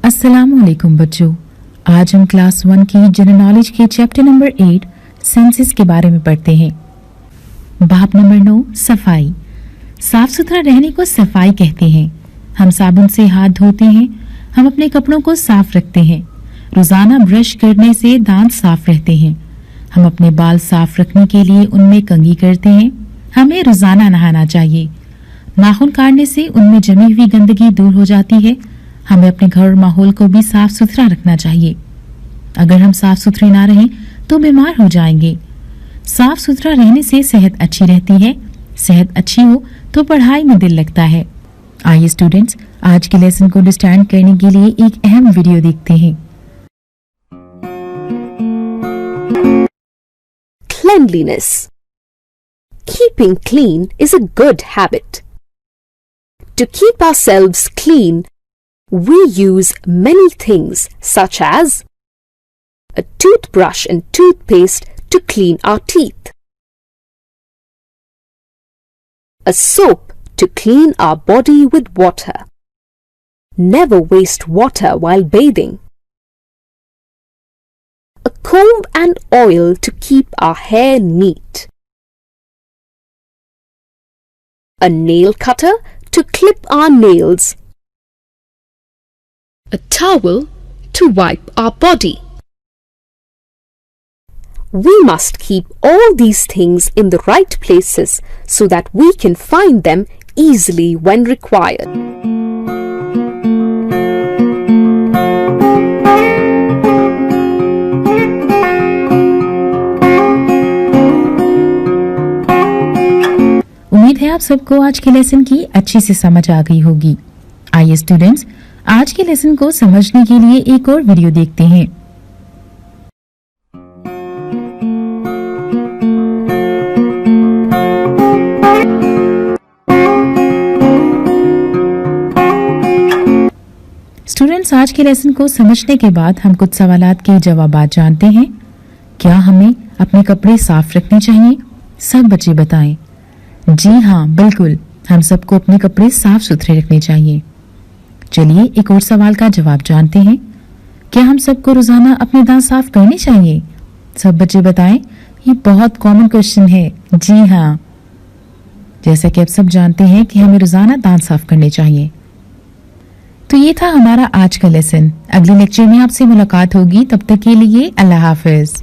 अस्सलामुअलैकुम बच्चों, आज हम क्लास 1 की जनरल नॉलेज के चैप्टर नंबर 8 सेंसेस के बारे में पढ़ते हैं। बाब नंबर 9 सफाई। साफ सुथरा रहने को सफाई कहते हैं। हम साबुन से हाथ धोते हैं, हम अपने कपड़ों को साफ रखते हैं, रोजाना ब्रश करने से दांत साफ रहते हैं, हम अपने बाल साफ रखने के लिए उनमें कंघी करते हैं, हमें रोजाना नहाना चाहिए, नाखून काटने से उनमें जमी हुई गंदगी दूर हो जाती है, हमें अपने घर और माहौल को भी साफ सुथरा रखना चाहिए। अगर हम साफ सुथरे ना रहें तो बीमार हो जाएंगे। साफ सुथरा रहने से सेहत अच्छी रहती है, सेहत अच्छी हो तो पढ़ाई में दिल लगता है। आइए स्टूडेंट्स, आज के लेसन को अंडरस्टैंड करने के लिए एक अहम वीडियो देखते हैं। Cleanliness. Keeping clean is a good habit. To keep ourselves clean, we use many things such as a toothbrush and toothpaste to clean our teeth, a soap to clean our body with water, never waste water while bathing, a comb and oil to keep our hair neat, a nail cutter to clip our nails, a towel to wipe our body. We must keep all these things in the right places so that we can find them easily when required. उम्मीद है आप सबको आज के lesson की अच्छी से समझ आ गई होगी। आइए स्टूडेंट्स, आज के लेसन को समझने के लिए एक और वीडियो देखते हैं। स्टूडेंट्स, आज के लेसन को समझने के बाद हम कुछ सवालात के जवाबात जानते हैं। क्या हमें अपने कपड़े साफ रखने चाहिए? सब बच्चे बताएं। जी हाँ, बिल्कुल, हम सबको अपने कपड़े साफ सुथरे रखने चाहिए। चलिए एक और सवाल का जवाब जानते हैं। क्या हम सबको रोजाना अपने दांत साफ करने चाहिए? सब बच्चे बताएं। ये बहुत कॉमन क्वेश्चन है। जी हाँ, जैसा कि आप सब जानते हैं कि हमें रोजाना दांत साफ करने चाहिए। तो ये था हमारा आज का लेसन। अगले लेक्चर में आपसे मुलाकात होगी। तब तक के लिए अल्लाह हाफिज।